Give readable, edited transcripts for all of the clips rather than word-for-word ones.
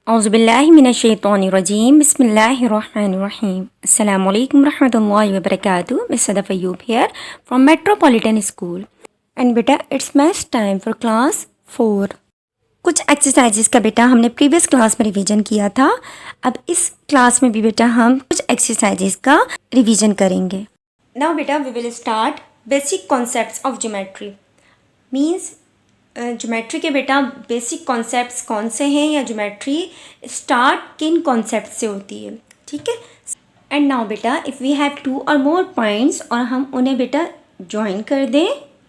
औज़ुबिल्लाहिमिनश्शैतानिर्रजीम बिस्मिल्लाहिर्रहमानिर्रहीम अस्सलामुअलैकुम रहमतुल्लाहि व बरकातुहू। Miss Sadaf Ayyub here from Metropolitan school and बेटा it's maths time for class 4। कुछ एक्सरसाइजेस का बेटा हमने प्रीवियस क्लास में रिवीजन किया था। अब इस क्लास में भी बेटा हम कुछ एक्सरसाइजेस का रिवीजन करेंगे। नाउ बेटा we will start basic concepts of geometry. Means geometry के बेटा बेसिक कॉन्सेप्ट्स कौन से हैं या ज्योमेट्री स्टार्ट किन कॉन्सेप्ट से होती है, ठीक है। एंड नाउ बेटा इफ़ वी हैव 2 और मोर पॉइंट्स और हम उन्हें बेटा ज्वाइन कर दें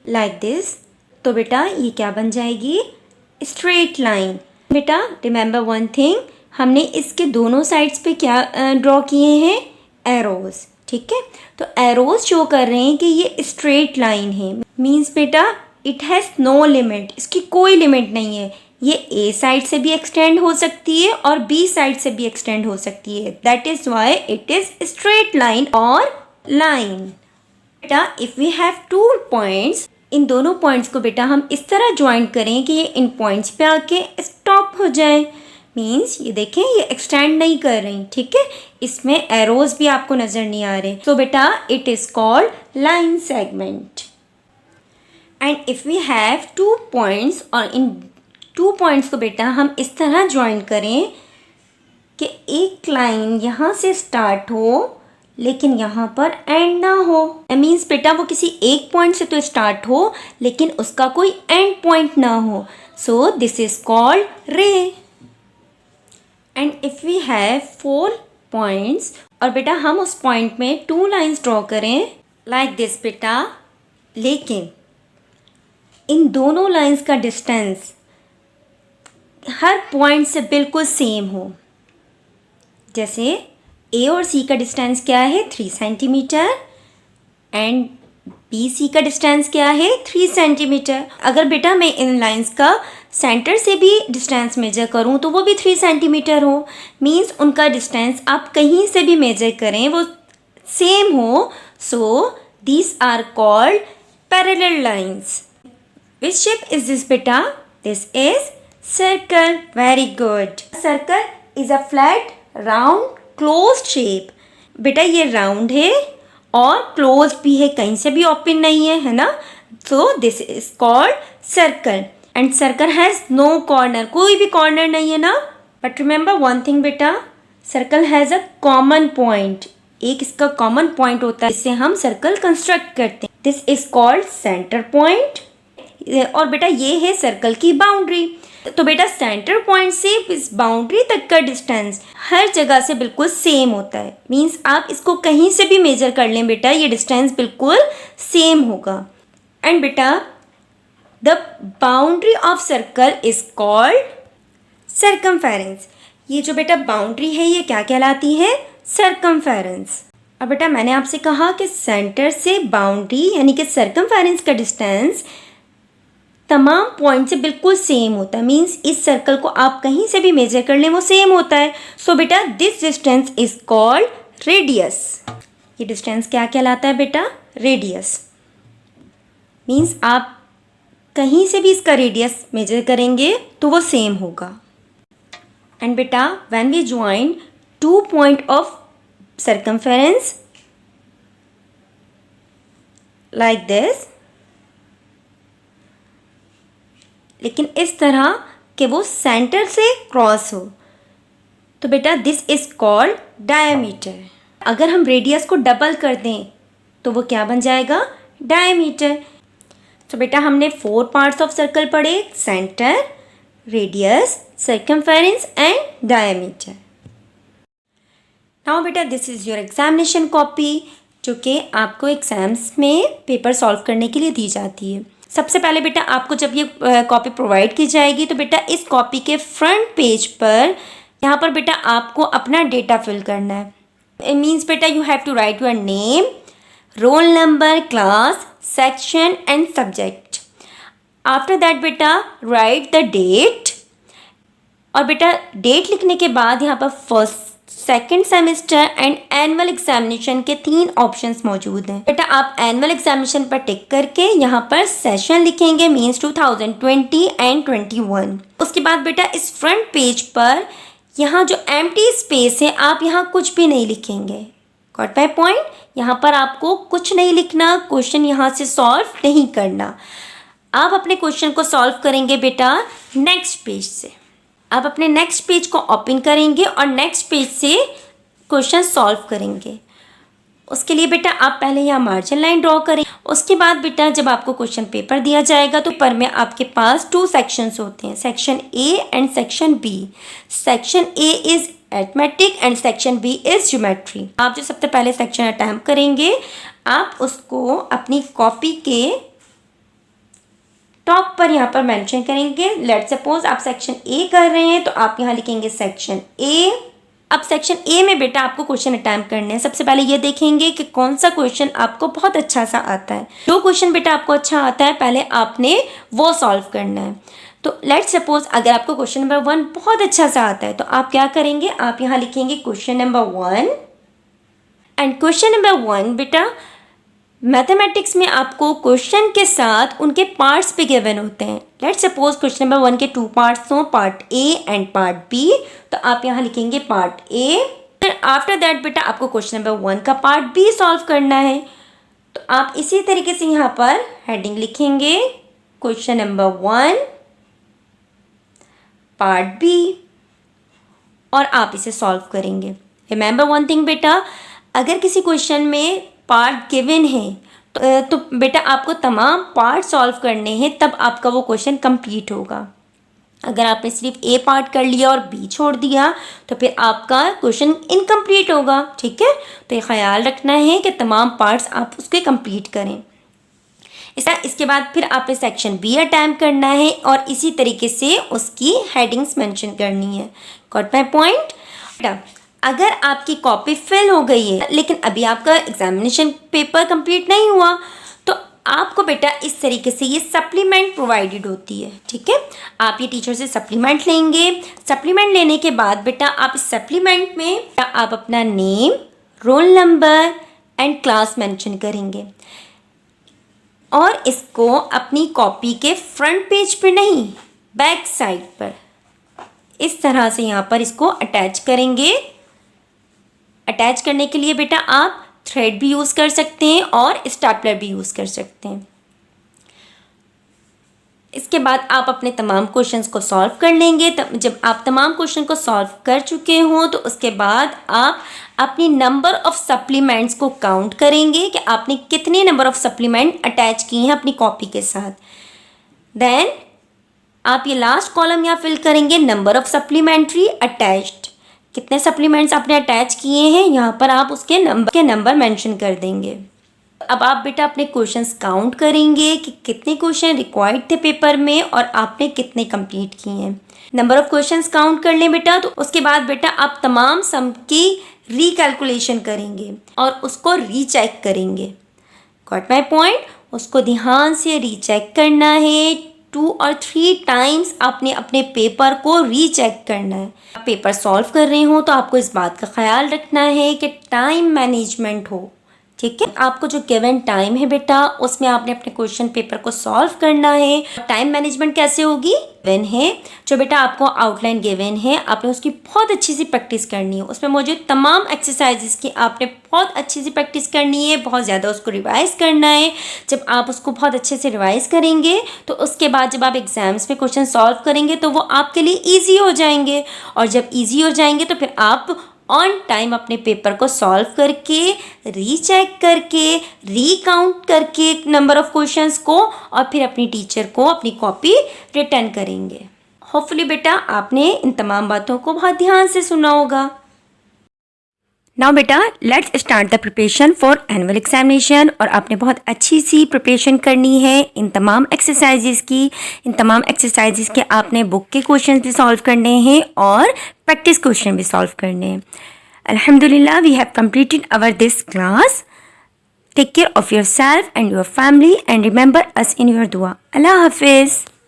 लाइक दिस, तो बेटा ये क्या बन जाएगी, स्ट्रेट लाइन। बेटा रिमेंबर वन थिंग, हमने इसके दोनों साइड्स पे क्या ड्रॉ किए हैं, एरोज, ठीक है। तो एरोज शो कर रहे हैं कि ये स्ट्रेट लाइन है। मीन्स बेटा इट हैज़ नो लिमिट, इसकी कोई लिमिट नहीं है। ये ए साइड से भी एक्सटेंड हो सकती है और बी साइड से भी एक्सटेंड हो सकती है। That is why it is straight line और लाइन। बेटा इफ़ वी हैव 2 पॉइंट्स, इन दोनों पॉइंट्स को बेटा हम इस तरह ज्वाइन करें कि ये इन पॉइंट्स पे आके स्टॉप हो जाए। मीन्स ये देखें ये एक्सटेंड नहीं कर रही, ठीक है। इसमें एरोज भी आपको नज़र नहीं आ रहे। तो बेटा it is called line segment. And if we have 2 points और इन 2 पॉइंट्स को बेटा हम इस तरह ज्वाइन करें कि एक लाइन यहाँ से स्टार्ट हो लेकिन यहाँ पर एंड ना हो। मीन्स बेटा वो किसी एक पॉइंट से तो स्टार्ट हो लेकिन उसका कोई एंड पॉइंट ना हो। So this is called ray. And if we have 4 points और बेटा हम उस पॉइंट में 2 लाइन्स ड्रॉ करें लाइक दिस बेटा, लेकिन इन दोनों लाइंस का डिस्टेंस हर पॉइंट से बिल्कुल सेम हो। जैसे ए और सी का डिस्टेंस क्या है, 3 सेंटीमीटर, एंड बी सी का डिस्टेंस क्या है, 3 सेंटीमीटर। अगर बेटा मैं इन लाइंस का सेंटर से भी डिस्टेंस मेजर करूं तो वो भी 3 सेंटीमीटर हो। मीन्स उनका डिस्टेंस आप कहीं से भी मेजर करें वो सेम हो। So these are called parallel lines. Which shape is this beta? This is circle. Very good. Circle is a flat, round, closed shape. बेटा ये राउंड है और क्लोज भी है, कहीं से भी ओपन नहीं है ना। So this is called circle. And circle has no corner. कोई भी कॉर्नर नहीं है ना। But remember one thing बेटा, circle has a common point. एक इसका कॉमन पॉइंट होता है, इससे हम सर्कल कंस्ट्रक्ट करते हैं। This is called center point. और बेटा ये है सर्कल की बाउंड्री। तो बेटा सेंटर पॉइंट से इस बाउंड्री तक का डिस्टेंस हर जगह से बिल्कुल सेम होता है। मीन्स आप इसको कहीं से भी मेजर कर लें बेटा ये डिस्टेंस बिल्कुल सेम होगा। एंड बेटा the boundary of circle is called circumference. ये जो बेटा बाउंड्री है ये क्या कहलाती है, सर्कमफेरेंस। और बेटा मैंने आपसे कहा कि सेंटर से बाउंड्री यानी कि सर्कमफेरेंस का डिस्टेंस तमाम पॉइंट से बिल्कुल सेम होता है। मीन्स इस सर्कल को आप कहीं से भी मेजर कर लें वो सेम होता है। सो बेटा this distance is called radius. ये डिस्टेंस क्या कहलाता है बेटा, रेडियस। मीन्स आप कहीं से भी इसका रेडियस मेजर करेंगे तो वो सेम होगा। एंड बेटा when we join 2 point of circumference like this, लेकिन इस तरह कि वो सेंटर से क्रॉस हो, तो बेटा दिस इज कॉल्ड डायमीटर। अगर हम रेडियस को डबल कर दें तो वो क्या बन जाएगा, डायमीटर। तो बेटा हमने 4 पार्ट्स ऑफ सर्कल पढ़े, centre, radius, circumference and diameter. Now बेटा this is your examination copy जो कि आपको एग्जाम्स में पेपर सॉल्व करने के लिए दी जाती है। सबसे पहले बेटा आपको जब ये कॉपी प्रोवाइड की जाएगी तो बेटा इस कॉपी के फ्रंट पेज पर यहाँ पर बेटा आपको अपना डेटा फिल करना है। इट मीन्स बेटा you have to write your name, roll number, class, section and subject. After that बेटा राइट द डेट। और बेटा डेट लिखने के बाद यहाँ पर first, second semester and annual examination के 3 ऑप्शंस मौजूद हैं। बेटा आप एनुअल एग्जामिनेशन पर टिक करके यहाँ पर सेशन लिखेंगे, मीन्स 2020 एंड 21। उसके बाद बेटा इस फ्रंट पेज पर यहाँ जो एम्प्टी स्पेस है आप यहाँ कुछ भी नहीं लिखेंगे। Got my point? यहाँ पर आपको कुछ नहीं लिखना, क्वेश्चन यहाँ से सॉल्व नहीं करना। आप अपने क्वेश्चन को सॉल्व करेंगे बेटा नेक्स्ट पेज से। आप अपने नेक्स्ट पेज को ओपन करेंगे और नेक्स्ट पेज से क्वेश्चन सॉल्व करेंगे। उसके लिए बेटा आप पहले यहाँ मार्जिन लाइन ड्रॉ करें। उसके बाद बेटा जब आपको क्वेश्चन पेपर दिया जाएगा तो पेपर में आपके पास 2 सेक्शंस होते हैं, section A and section B. Section A is arithmetic and section B is geometry. आप जो सबसे पहले सेक्शन अटैम्प्ट करेंगे आप उसको अपनी कॉपी के टॉप पर यहाँ पर मेंशन करेंगे। लेट्स सपोज आप सेक्शन ए कर रहे हैं तो आप यहाँ लिखेंगे सेक्शन ए। अब सेक्शन ए में बेटा आपको क्वेश्चन अटैम्प्ट करने हैं। सबसे पहले ये देखेंगे कि कौन सा क्वेश्चन आपको बहुत अच्छा सा आता है। जो क्वेश्चन बेटा आपको अच्छा आता है पहले आपने वो सॉल्व करना है। तो लेट्स सपोज अगर आपको क्वेश्चन नंबर 1 बहुत अच्छा सा आता है तो आप क्या करेंगे, आप यहाँ लिखेंगे question number 1। And question number 1 बेटा मैथमेटिक्स में आपको क्वेश्चन के साथ उनके पार्ट्स भी गिवन होते हैं। लेट्स सपोज क्वेश्चन नंबर 1 के 2 पार्ट्स हों, part A and part B, तो आप यहाँ लिखेंगे पार्ट ए। फिर आफ्टर दैट बेटा आपको क्वेश्चन नंबर 1 का पार्ट बी सॉल्व करना है। तो आप इसी तरीके से यहाँ पर हेडिंग लिखेंगे क्वेश्चन नंबर 1 पार्ट बी और आप इसे सॉल्व करेंगे। रिमेंबर वन थिंग बेटा, अगर किसी क्वेश्चन में पार्ट गिवन है तो बेटा आपको तमाम पार्ट सॉल्व करने हैं, तब आपका वो क्वेश्चन कंप्लीट होगा। अगर आपने सिर्फ ए पार्ट कर लिया और बी छोड़ दिया तो फिर आपका क्वेश्चन इनकम्प्लीट होगा। ठीक है, तो ये ख्याल रखना है कि तमाम पार्ट्स आप उसके कंप्लीट करें। इसके बाद फिर आपने सेक्शन बी अटैम्प्ट करना है और इसी तरीके से उसकी हेडिंग्स मेंशन करनी है। Got my point? अगर आपकी कॉपी फिल हो गई है लेकिन अभी आपका एग्जामिनेशन पेपर कंप्लीट नहीं हुआ तो आपको बेटा इस तरीके से ये सप्लीमेंट प्रोवाइडेड होती है। ठीक है, आप ये टीचर से सप्लीमेंट लेंगे। सप्लीमेंट लेने के बाद बेटा आप इस सप्लीमेंट में आप अपना name, roll number and class mention करेंगे और इसको अपनी कॉपी के फ्रंट पेज पे नहीं, बैक साइड पर इस तरह से यहाँ पर इसको अटैच करेंगे। अटैच करने के लिए बेटा आप थ्रेड भी यूज़ कर सकते हैं और स्टेपलर भी यूज़ कर सकते हैं। इसके बाद आप अपने तमाम क्वेश्चंस को सॉल्व कर लेंगे। जब आप तमाम क्वेश्चन को सॉल्व कर चुके हों तो उसके बाद आप अपनी नंबर ऑफ़ सप्लीमेंट्स को काउंट करेंगे कि आपने कितने नंबर ऑफ़ सप्लीमेंट अटैच किए हैं अपनी कॉपी के साथ। देन आप ये लास्ट कॉलम यहाँ फिल करेंगे, नंबर ऑफ़ सप्लीमेंट्री अटैच्ड। कितने सप्लीमेंट्स आपने अटैच किए हैं यहाँ पर आप उसके नंबर मेंशन कर देंगे। अब आप बेटा अपने क्वेश्चंस काउंट करेंगे कि कितने क्वेश्चन रिक्वायर्ड थे पेपर में और आपने कितने कंप्लीट किए हैं। नंबर ऑफ क्वेश्चंस काउंट कर लें बेटा, तो उसके बाद बेटा आप तमाम सम की रिकैलकुलेशन करेंगे और उसको रीचेक करेंगे। Got my point? उसको ध्यान से रीचेक करना है। 2 और 3 टाइम्स आपने अपने पेपर को रीचेक करना है। आप पेपर सॉल्व कर रहे हो तो आपको इस बात का ख्याल रखना है कि टाइम मैनेजमेंट हो। ठीक है, आपको जो गिवन टाइम है बेटा उसमें आपने अपने क्वेश्चन पेपर को सॉल्व करना है। टाइम मैनेजमेंट कैसे होगी? गिवन है जो बेटा आपको आउटलाइन गिवन है, आपने उसकी बहुत अच्छी सी प्रैक्टिस करनी है। उसमें मौजूद तमाम एक्सरसाइजेस की आपने बहुत अच्छी सी प्रैक्टिस करनी है, बहुत ज़्यादा उसको रिवाइज़ करना है। जब आप उसको बहुत अच्छे से रिवाइज़ करेंगे तो उसके बाद जब आप एग्ज़ाम्स में क्वेश्चन सॉल्व करेंगे तो वो आपके लिए ईजी हो जाएंगे, और जब ईजी हो जाएंगे तो फिर आप ऑन टाइम अपने पेपर को सॉल्व करके, रीचेक करके, रीकाउंट करके नंबर ऑफ़ क्वेश्चंस को और फिर अपनी टीचर को अपनी कॉपी रिटर्न करेंगे। होपफुली बेटा आपने इन तमाम बातों को बहुत ध्यान से सुना होगा। नाउ बेटा let's start the preparation for annual examination. और आपने बहुत अच्छी सी प्रिपरेशन करनी है इन तमाम एक्सरसाइजेस की। इन तमाम एक्सरसाइजेस के आपने बुक के क्वेश्चन भी सॉल्व करने हैं और प्रैक्टिस क्वेश्चन भी सॉल्व करने हैं। अल्हम्दुलिल्लाह we have completed our this class. Take care of your self and your family and remember us in your दुआ। अल्लाह हाफिज़।